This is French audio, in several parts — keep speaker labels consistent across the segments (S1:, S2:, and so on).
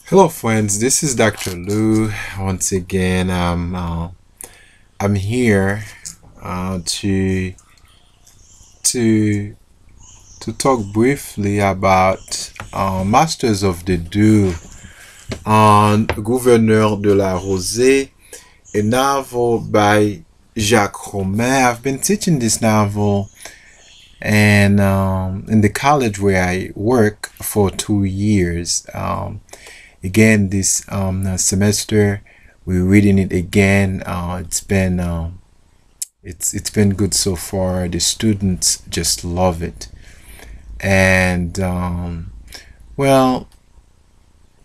S1: Hello, friends. This is Dr. Lou. Once again, I'm here to to to talk briefly about Masters of the Dew on Gouverneur de la Rosée, a novel by Jacques Romain. I've been teaching this novel and in the college where I work for 2 years. Again, this semester we're reading it again. It's been good so far. The students just love it. And well,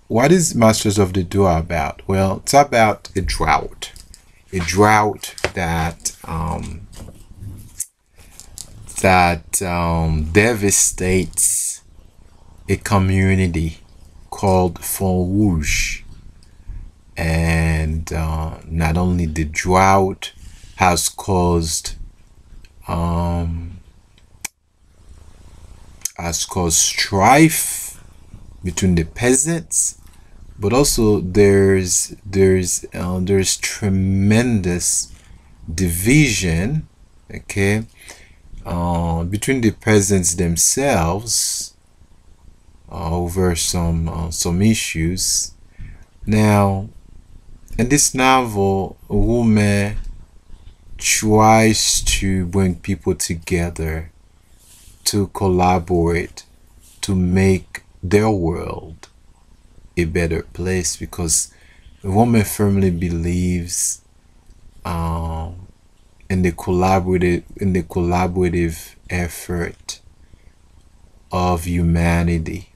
S1: what is Masters of the Dew about? Well, it's about a drought that devastates a community called Font Rouge. And not only the drought has caused strife between the peasants, but also there's tremendous division, okay, between the peasants themselves over some issues. Now, in this novel, Roumain tries to bring people together to collaborate to make their world a better place, because Roumain firmly believes in the collaborative effort of humanity.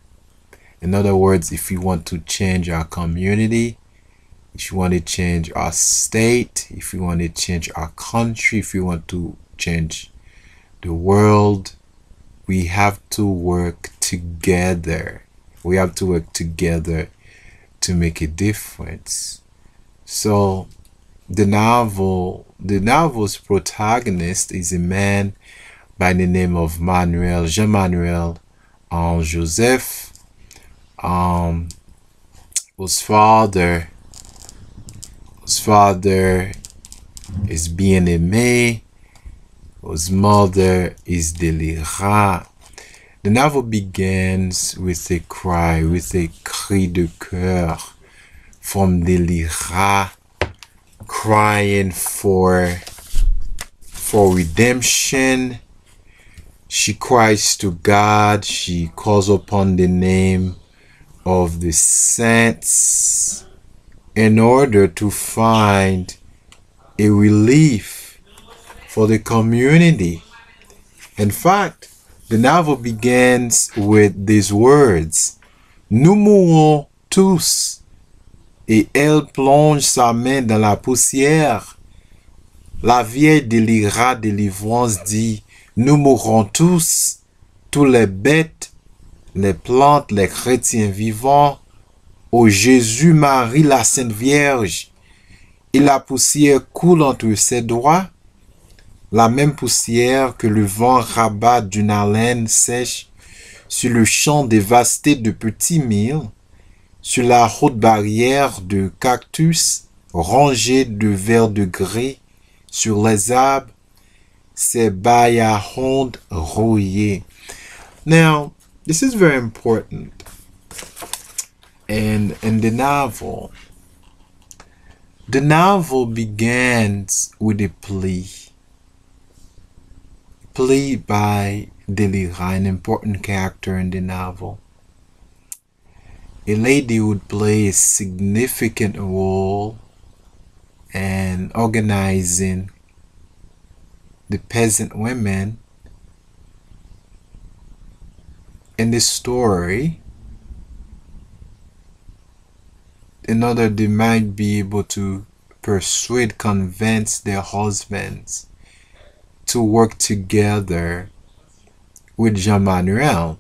S1: In other words, if we want to change our community, if you want to change our state, if you want to change our country, if you want to change the world, we have to work together. We have to work together to make a difference. So the novel's protagonist is a man by the name of Jean-Manuel Joseph, whose father is Bien-Aimé, whose mother is Délira. The novel begins with a cry de cœur from Délira, crying for redemption. She cries to God. She calls upon the name of the saints in order to find a relief for the community. In fact, the novel begins with these words: Nous mourons tous. Et elle plonge sa main dans la poussière. La vieille Délira délivrance dit: Nous mourrons tous les bêtes, les plantes, les chrétiens vivants. Ô Jésus, Marie, la Sainte Vierge. Et la poussière coule entre ses doigts, la même poussière que le vent rabat d'une haleine sèche sur le champ dévasté de petits milles, sur la haute barrière de cactus rangée de verre de gris, sur les arbres, ces baillards rouillés. Now, this is very important. And in the novel begins with a plea by Délira, an important character in the novel. A lady would play a significant role in organizing the peasant women in the story, in order they might be able to convince their husbands to work together with Jean-Manuel.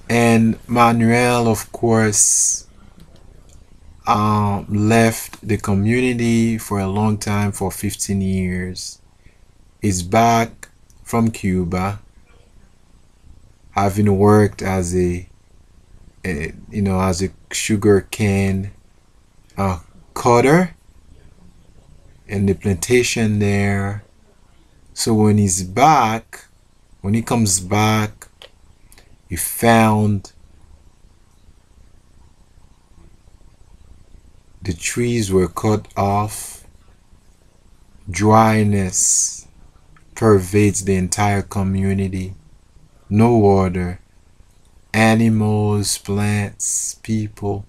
S1: And Manuel, of course, left the community for a long time, for 15 years. Is back from Cuba, having worked as a as a sugar cane cutter in the plantation there. So when he comes back, he found the trees were cut off. Dryness pervades the entire community. No water. Animals, plants, people,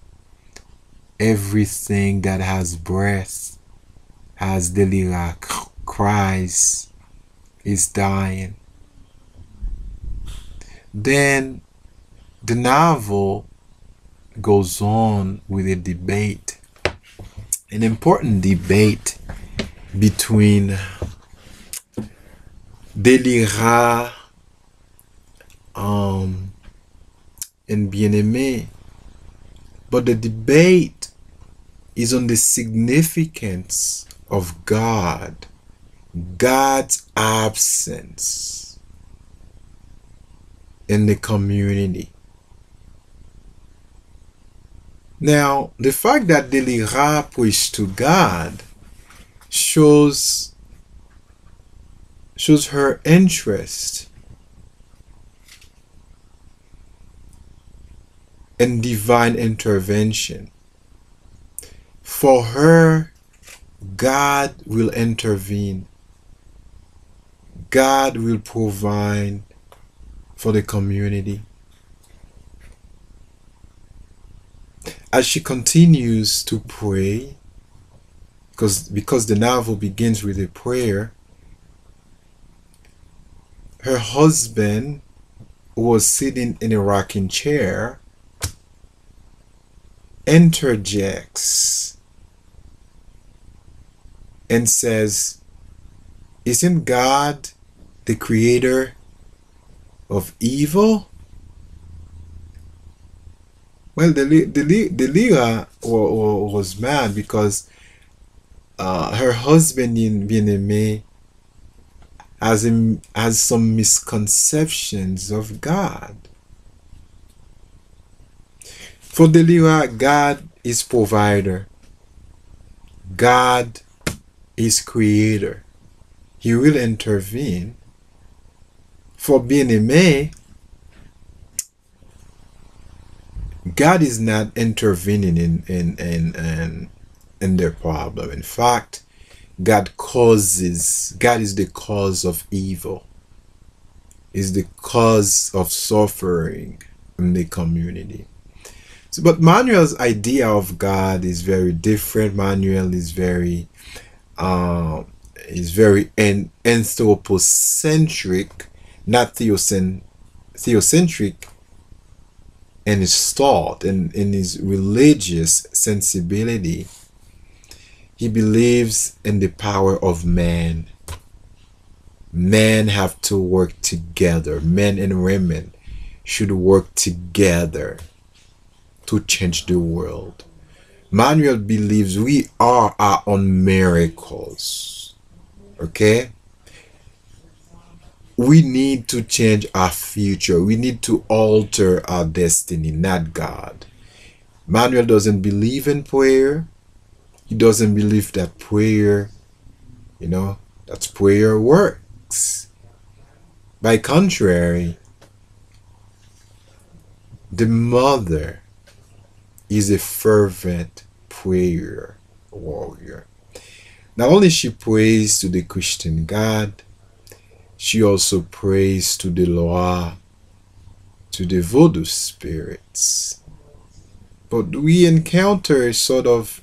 S1: everything that has breath, has Delira cries, is dying. Then the novel goes on with a debate, an important debate between Delira and Bien-Aimé. But the debate is on the significance of God, God's absence in the community. Now, the fact that Delira prays to God shows her interest in divine intervention. For her, God will intervene. God will provide for the community. As she continues to pray, because the novel begins with a prayer, her husband, who was sitting in a rocking chair, interjects and says, "Isn't God the creator of evil?" Well, Delira was mad because her husband, Bien-Aimé, has some misconceptions of God. For Delira, God is provider. God is creator. He will intervene. For Bien-Aimé, God is not intervening in their problem. In fact, God is the cause of evil, is the cause of suffering in the community. So, but Manuel's idea of God is very different. Manuel is very anthropocentric, not theocentric in his thought and in his religious sensibility. He believes in the power of man. Men have to work together. Men and women should work together to change the world. Manuel believes we are our own miracles. Okay? We need to change our future. We need to alter our destiny, not God. Manuel doesn't believe in prayer. He doesn't believe that prayer, that prayer works. By contrary, the mother is a fervent prayer warrior. Not only she prays to the Christian God, she also prays to the Loa, to the voodoo spirits. But we encounter sort of,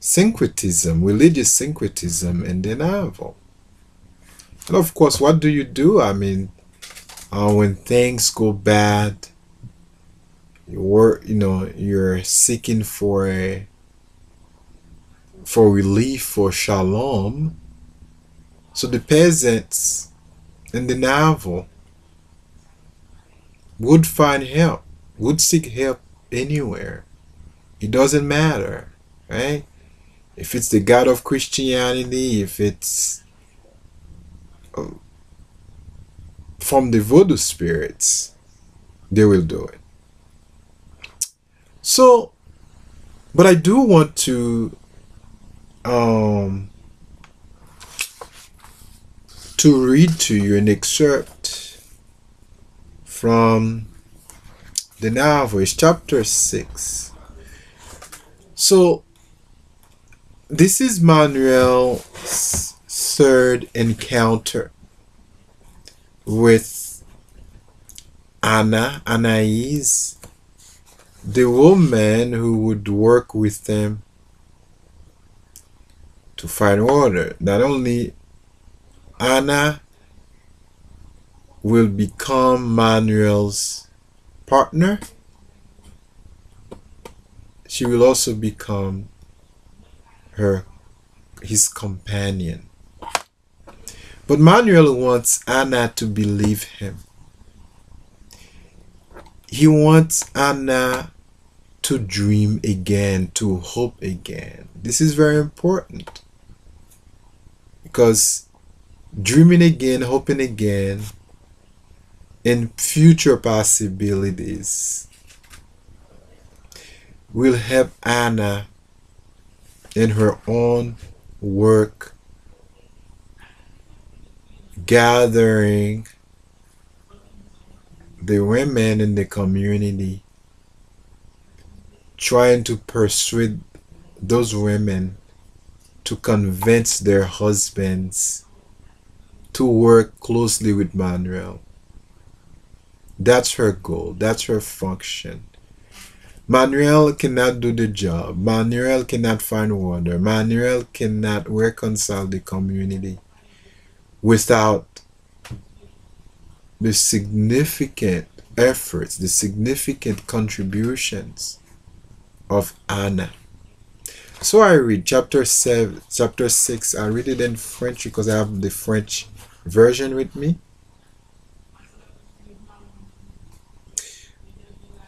S1: syncretism, religious syncretism in the novel. And of course, what do you do? I mean, when things go bad, you're seeking for relief, for shalom. So the peasants in the novel would find help, would seek help anywhere. It doesn't matter, right? If it's the God of Christianity, if it's from the voodoo spirits, they will do it. So, but I do want um to read to you an excerpt from the Numbers chapter 6. So this is Manuel's third encounter with Anais, the woman who would work with them to find water. Not only Anna will become Manuel's partner, she will also become his companion. But Manuel wants Anna to believe him. He wants Anna to dream again, to hope again. This is very important, because dreaming again, hoping again, and future possibilities will help Anna in her own work, gathering the women in the community, trying to persuade those women to convince their husbands to work closely with Manuel. That's her goal. That's her function. Manuel cannot do the job. Manuel cannot find water. Manuel cannot reconcile the community without the significant efforts, the significant contributions of Anna. So I read chapter 6. I read it in French because I have the French version with me.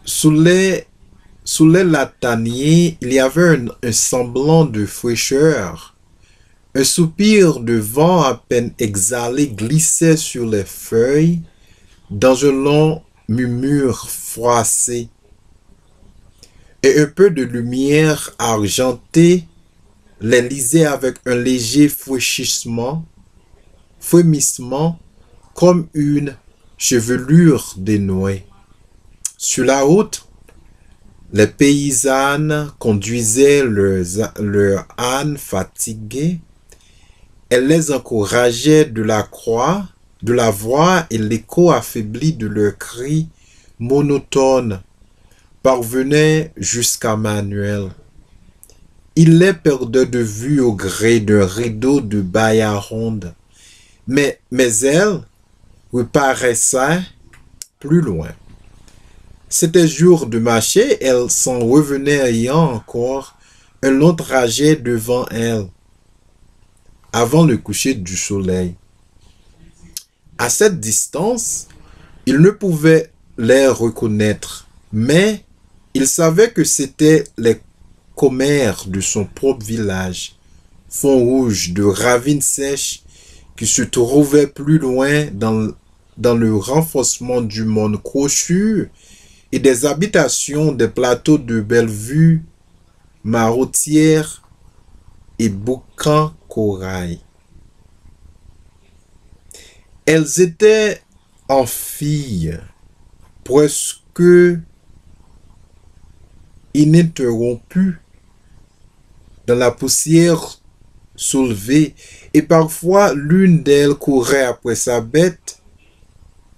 S1: Sous les lataniers, il y avait un semblant de fraîcheur. Un soupir de vent à peine exhalé glissait sur les feuilles dans un long murmure froissé. Et un peu de lumière argentée les lisait avec un léger frémissement comme une chevelure dénouée. Sur la route, les paysannes conduisaient leurs ânes fatigués. Elles les encourageaient de la voix, et l'écho affaibli de leurs cris monotones parvenait jusqu'à Manuel. Il les perdait de vue au gré d'un rideau de baya ronde, mais elles reparaissaient plus loin. C'était jour de marché, elles s'en revenaient ayant encore un long trajet devant elles, avant le coucher du soleil. À cette distance, il ne pouvait les reconnaître, mais il savait que c'étaient les commères de son propre village, fond rouge de ravines sèches qui se trouvaient plus loin dans le renforcement du monde crochu et des habitations des plateaux de Bellevue, Marotière et Boucan-Corail. Elles étaient en filles, presque ininterrompues, dans la poussière soulevée, et parfois l'une d'elles courait après sa bête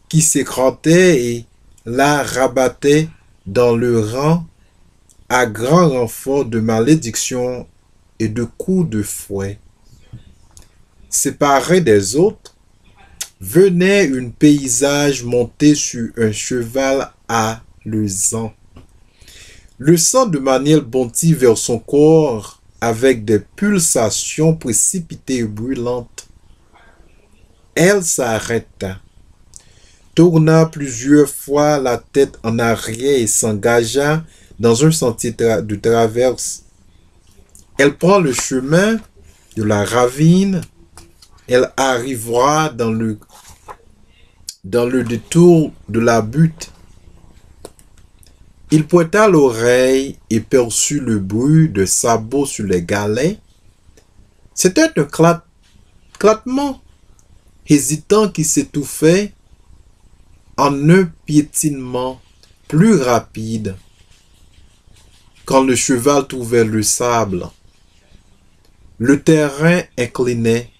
S1: qui s'écratait et la rabattait dans le rang à grand renfort de malédictions et de coups de fouet. Séparée des autres, venait une paysage montée sur un cheval alezan. Le sang de Manuel bondit vers son corps avec des pulsations précipitées et brûlantes. Elle s'arrêta, tourna plusieurs fois la tête en arrière et s'engagea dans un sentier de traverse. Elle prend le chemin de la ravine. Elle arrivera dans le détour de la butte. Il pointa l'oreille et perçut le bruit de sabots sur les galets. C'était un clatement hésitant qui s'étouffait en un piétinement plus rapide quand le cheval trouvait le sable. Le terrain inclinait,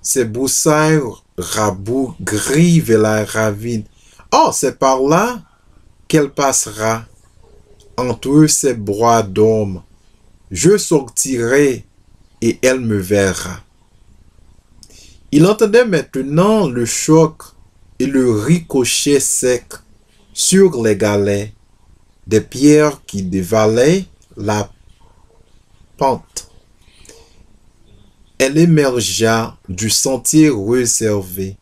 S1: ses broussailles rabougries vers la ravine. Oh, c'est par là qu'elle passera, entre ces bras d'homme. Je sortirai et elle me verra. Il entendait maintenant le choc et le ricochet sec sur les galets, des pierres qui dévalaient la pente. Elle émergea du sentier resserré.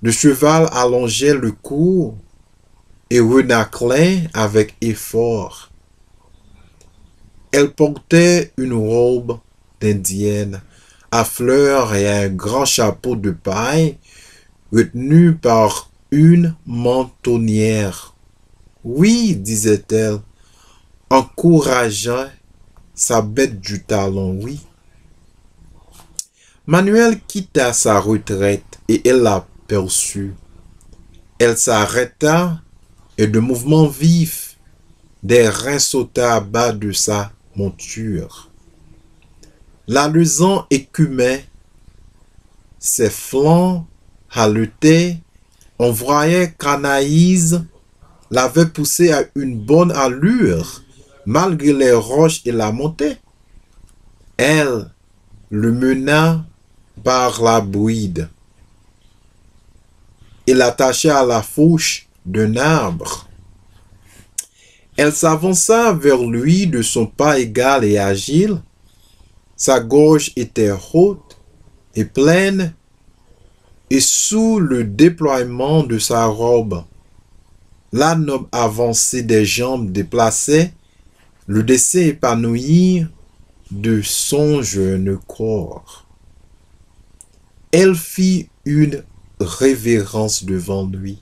S1: Le cheval allongeait le cou et renâclait avec effort. Elle portait une robe d'indienne à fleurs et un grand chapeau de paille retenu par une mentonnière. Oui, disait-elle, encourageant sa bête du talon, oui. Manuel quitta sa retraite et elle l'aperçut. Elle s'arrêta et de mouvements vifs, des reins sauta à bas de sa monture. L'alezan écumait, ses flancs haletaient, on voyait qu'Anaïs l'avait poussé à une bonne allure, malgré les roches et la montée. Elle le mena par la bride et l'attacha à la fourche d'un arbre. Elle s'avança vers lui de son pas égal et agile. Sa gorge était haute et pleine, et sous le déploiement de sa robe, l'âne avancé des jambes déplacées, le dessin épanoui de son jeune corps. Elle fit une révérence devant lui.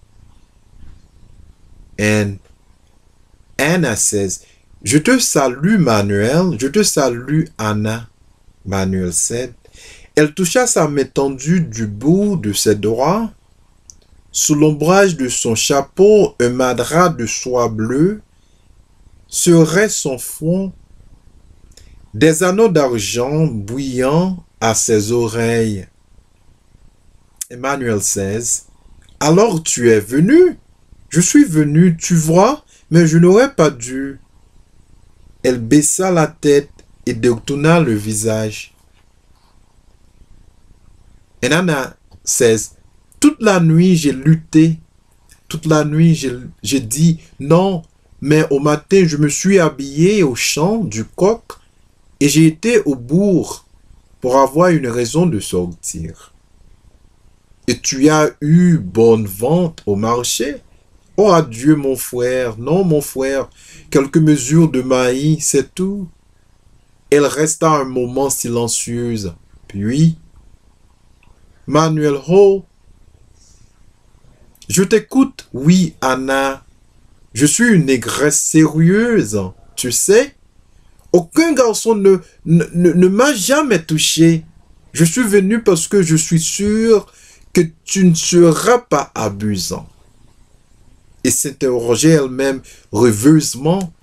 S1: Anna says, je te salue, Manuel, je te salue, Anna. Manuel said. Elle toucha sa main tendue du bout de ses doigts. Sous l'ombrage de son chapeau, un madras de soie bleue serait son front. Des anneaux d'argent brillants à ses oreilles. Emmanuel says, alors tu es venu? Je suis venu, tu vois, mais je n'aurais pas dû. Elle baissa la tête et détourna le visage. Et Anna says, toute la nuit j'ai lutté, toute la nuit j'ai dit non, mais au matin je me suis habillé au champ du coq et j'ai été au bourg pour avoir une raison de sortir. Et tu as eu bonne vente au marché? Oh adieu mon frère, non mon frère, quelques mesures de maïs, c'est tout. Elle resta un moment silencieuse, puis Manuel Ho, je t'écoute, oui Anna, je suis une négresse sérieuse, tu sais. Aucun garçon ne m'a jamais touché. Je suis venu parce que je suis sûr que tu ne seras pas abusant. Et s'interrogeait elle-même rêveusement.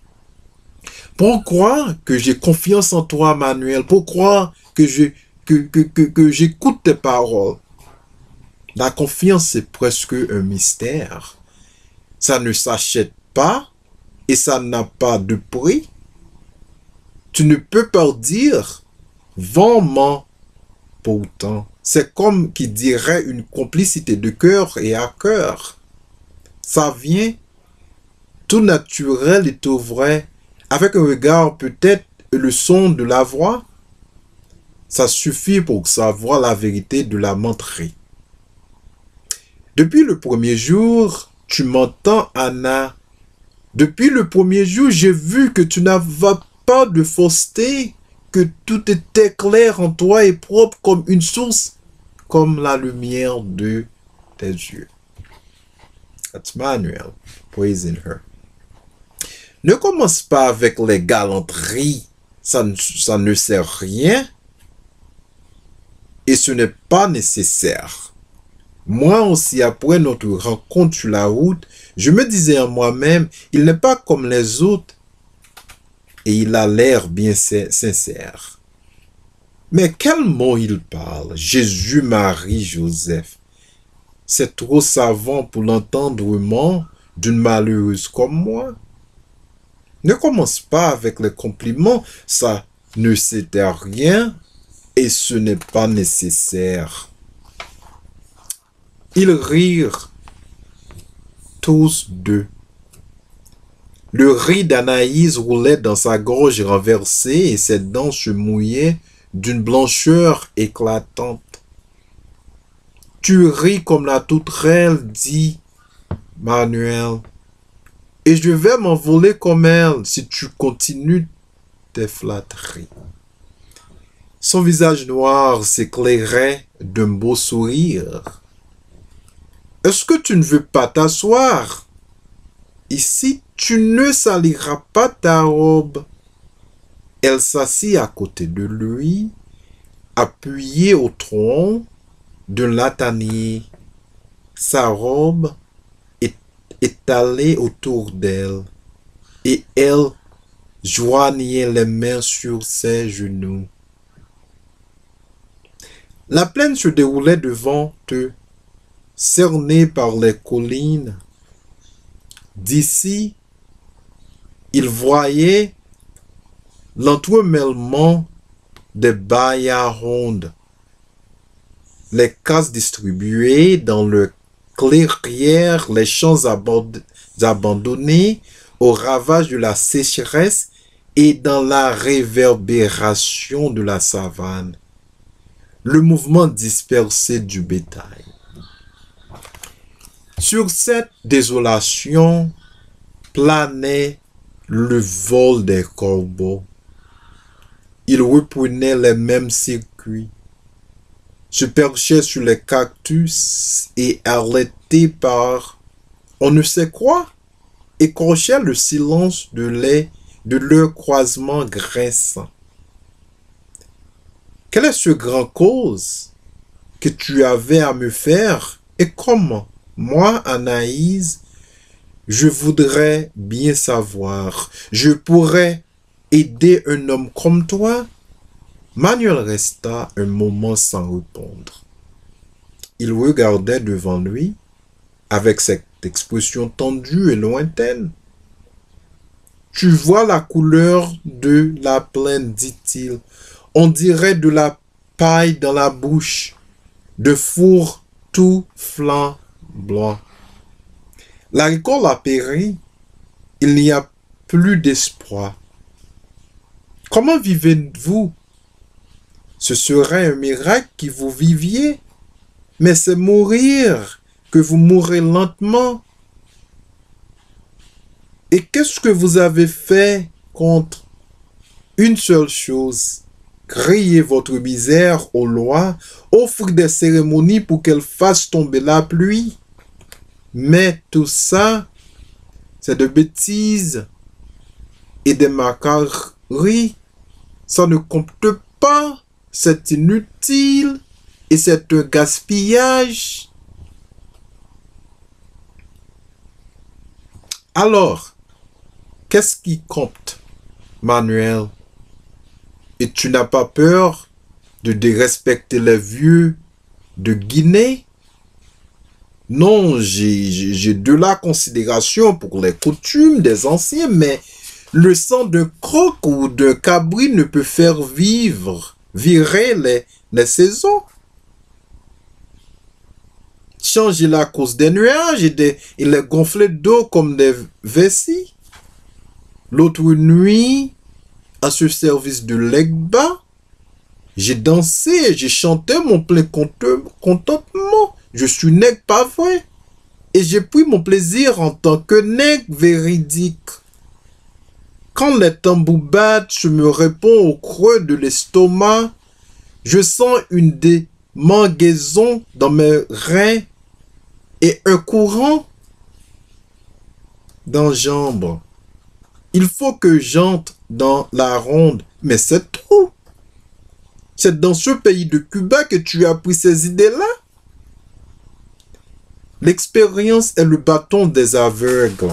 S1: Pourquoi que j'ai confiance en toi, Manuel? Pourquoi que j'écoute tes paroles? La confiance, c'est presque un mystère. Ça ne s'achète pas et ça n'a pas de prix. Tu ne peux pas dire, vends-moi pourtant. C'est comme qui dirait une complicité de cœur et à cœur. Ça vient tout naturel et tout vrai, avec un regard peut-être et le son de la voix. Ça suffit pour savoir la vérité de la menterie. Depuis le premier jour, tu m'entends, Anna. Depuis le premier jour, j'ai vu que tu n'avais pas de fausseté, que tout était clair en toi et propre comme une source, comme la lumière de tes yeux. That's Manuel praising her. Ne commence pas avec les galanteries. Ça ne sert à rien. Et ce n'est pas nécessaire. Moi aussi, après notre rencontre sur la route, je me disais en moi-même, il n'est pas comme les autres. Et il a l'air bien sincère. Mais quel mot il parle? Jésus, Marie, Joseph. C'est trop savant pour l'entendrement d'une malheureuse comme moi. Ne commence pas avec les compliments, ça ne sert à rien et ce n'est pas nécessaire. Ils rirent tous deux. Le riz d'Anaïs roulait dans sa gorge renversée et ses dents se mouillaient d'une blancheur éclatante. Tu ris comme la tourterelle, dit Manuel, et je vais m'envoler comme elle si tu continues tes flatteries. Son visage noir s'éclairait d'un beau sourire. Est-ce que tu ne veux pas t'asseoir? Ici, tu ne saliras pas ta robe. Elle s'assit à côté de lui, appuyée au tronc d'un latanier. Sa robe est étalée autour d'elle et elle joignait les mains sur ses genoux. La plaine se déroulait devant eux, cernée par les collines. D'ici, ils voyaient l'entremêlement des bayas rondes, les cases distribuées dans le clairière, les champs abandonnés au ravage de la sécheresse et dans la réverbération de la savane, le mouvement dispersé du bétail. Sur cette désolation planait le vol des corbeaux. Ils reprenaient les mêmes circuits, se perchaient sur les cactus et arrêtés par on ne sait quoi, écorchaient le silence de leur croisement grinçant. Quelle est ce grand cause que tu avais à me faire et comment? Moi, Anaïs, je voudrais bien savoir. Je pourrais aider un homme comme toi? Manuel resta un moment sans répondre. Il regardait devant lui avec cette expression tendue et lointaine. Tu vois la couleur de la plaine, dit-il. On dirait de la paille dans la bouche, de four tout flanc blanc. La récolte a péri, il n'y a plus d'espoir. Comment vivez-vous? Ce serait un miracle que vous viviez, mais c'est mourir, que vous mourrez lentement. Et qu'est-ce que vous avez fait contre une seule chose? Criez votre misère aux lois, offrez des cérémonies pour qu'elles fassent tomber la pluie. Mais tout ça, c'est de bêtises et des macareries. Ça ne compte pas, c'est inutile et c'est un gaspillage. Alors, qu'est-ce qui compte, Manuel? Et tu n'as pas peur de dérespecter les vieux de Guinée? Non, j'ai de la considération pour les coutumes des anciens, mais le sang d'un croc ou d'un cabri ne peut faire virer les saisons. Changer la cause des nuages et les gonfler d'eau comme des vessies. L'autre nuit, à ce service de l'Egba, j'ai dansé et j'ai chanté mon plein contentement. Je suis nègre pas vrai. Et j'ai pris mon plaisir en tant que nègre véridique. Quand les tambours battent, je me réponds au creux de l'estomac. Je sens une démangaison dans mes reins et un courant d'enjambre. Il faut que j'entre dans la ronde, mais c'est tout. C'est dans ce pays de Cuba que tu as pris ces idées-là. L'expérience est le bâton des aveugles.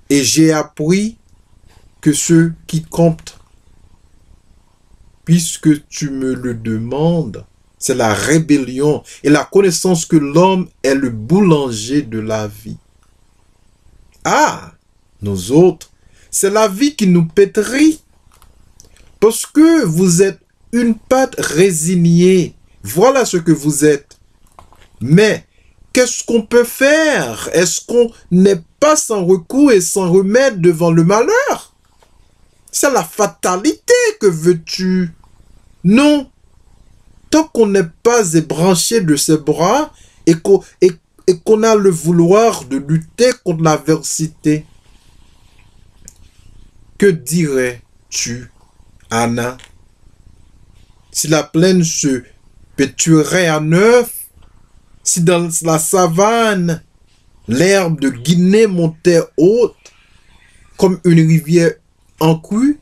S1: Et j'ai appris que ce qui compte, puisque tu me le demandes, c'est la rébellion et la connaissance que l'homme est le boulanger de la vie. Ah, nous autres, c'est la vie qui nous pétrit. Parce que vous êtes une pâte résignée. Voilà ce que vous êtes. Mais qu'est-ce qu'on peut faire? Est-ce qu'on n'est pas sans recours et sans remède devant le malheur? C'est la fatalité, que veux-tu? Non. Tant qu'on n'est pas ébranché de ses bras et qu'on a le vouloir de lutter contre l'adversité, que dirais-tu, Anna, si la plaine se péturait à neuf, si dans la savane, l'herbe de Guinée montait haute, comme une rivière en crue,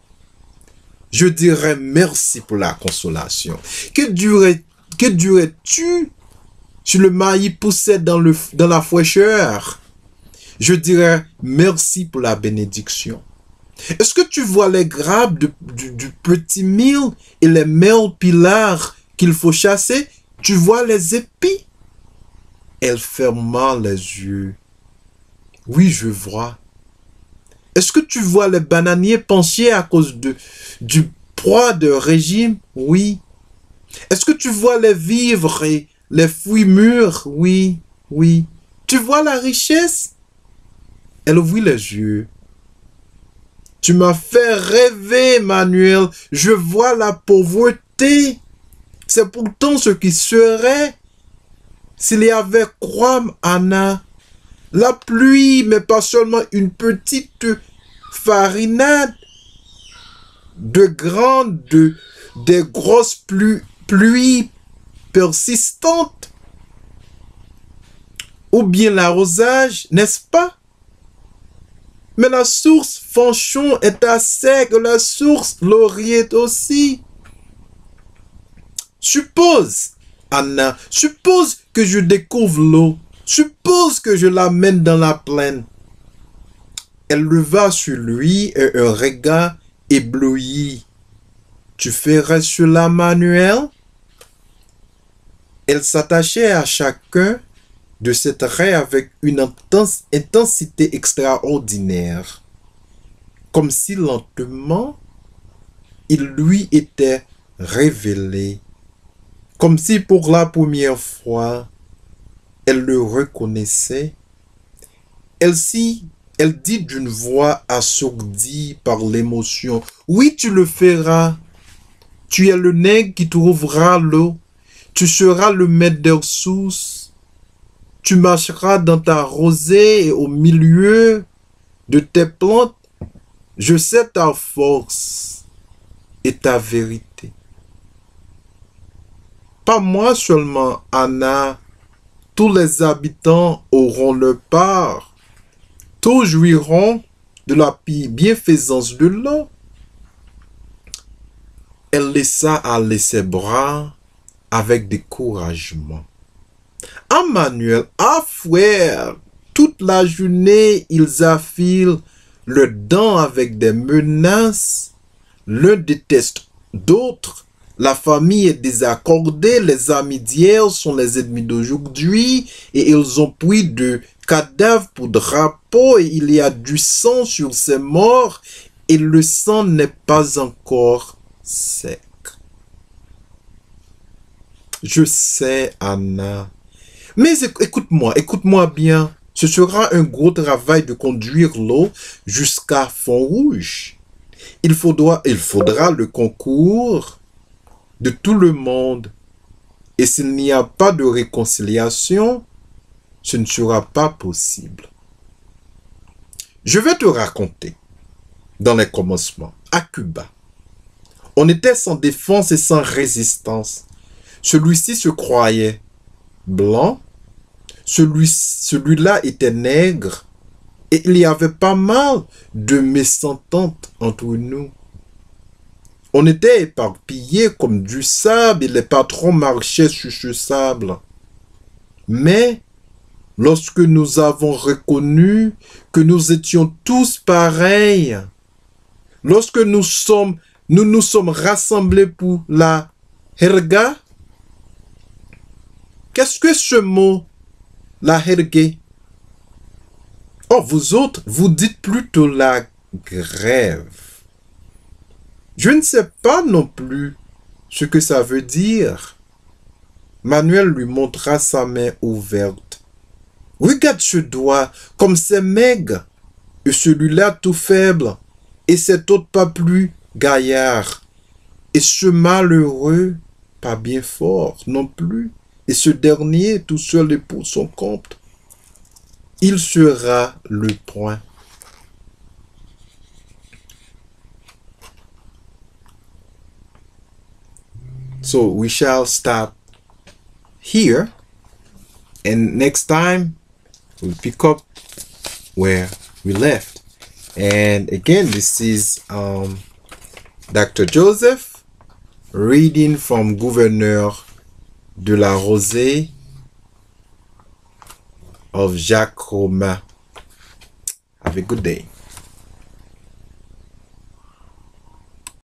S1: je dirais merci pour la consolation. Que dirais-tu si le maïs poussait dans la fraîcheur? Je dirais merci pour la bénédiction. Est-ce que tu vois les grappes du petit mil et les mers pillards qu'il faut chasser? Tu vois les épis? Elle ferma les yeux. Oui, je vois. Est-ce que tu vois les bananiers penchés à cause du poids de régime? Oui. Est-ce que tu vois les vivres et les fruits mûrs? Oui, oui. Tu vois la richesse? Elle ouvrit les yeux. Tu m'as fait rêver, Manuel. Je vois la pauvreté. C'est pourtant ce qui serait s'il y avait, crois, Anna, la pluie, mais pas seulement une petite farinade, des grosses pluies persistantes, ou bien l'arrosage, n'est-ce pas? Mais la source Fanchon est à sec, la source Laurier aussi. Suppose, Anna, suppose que je découvre l'eau. Suppose que je l'amène dans la plaine. Elle leva sur lui un regard ébloui. Tu ferais cela, Manuel? Elle s'attachait à chacun de ses traits avec une intensité extraordinaire, comme si lentement il lui était révélé, comme si pour la première fois elle le reconnaissait. Elle dit d'une voix assourdie par l'émotion, « Oui, tu le feras. Tu es le nègre qui trouvera l'eau. Tu seras le maître des sources. Tu marcheras dans ta rosée et au milieu de tes plantes. Je sais ta force et ta vérité. » Pas moi seulement, Anna. Tous les habitants auront leur part. Tous jouiront de la bienfaisance de l'eau. Elle laissa aller ses bras avec découragement. Ah, Manuel, ah, frère, toute la journée, ils affilent leurs dents avec des menaces. L'un déteste d'autres. La famille est désaccordée, les amis d'hier sont les ennemis d'aujourd'hui et ils ont pris de cadavres pour drapeau et il y a du sang sur ces morts et le sang n'est pas encore sec. Je sais, Anna. Mais écoute-moi bien. Ce sera un gros travail de conduire l'eau jusqu'à Font-Rouge. Il faudra le concours de tout le monde. Et s'il n'y a pas de réconciliation, ce ne sera pas possible. Je vais te raconter, dans les commencements, à Cuba, on était sans défense et sans résistance. Celui-ci se croyait blanc, celui-là était nègre et il y avait pas mal de mésententes entre nous. On était éparpillés comme du sable et les patrons marchaient sur ce sable. Mais lorsque nous avons reconnu que nous étions tous pareils, lorsque nous nous sommes rassemblés pour la herga, qu'est-ce que ce mot, la hergue? Oh, vous autres, vous dites plutôt la grève. Je ne sais pas non plus ce que ça veut dire. Manuel lui montra sa main ouverte. Regarde ce doigt, comme c'est maigre, et celui-là tout faible, et cet autre pas plus gaillard, et ce malheureux pas bien fort non plus, et ce dernier tout seul et pour son compte. Il sera le point. So we shall stop here, and next time we'll pick up where we left. And again, this is Dr. Joseph reading from Gouverneur de la Rosée of Jacques Romain. Have a good day.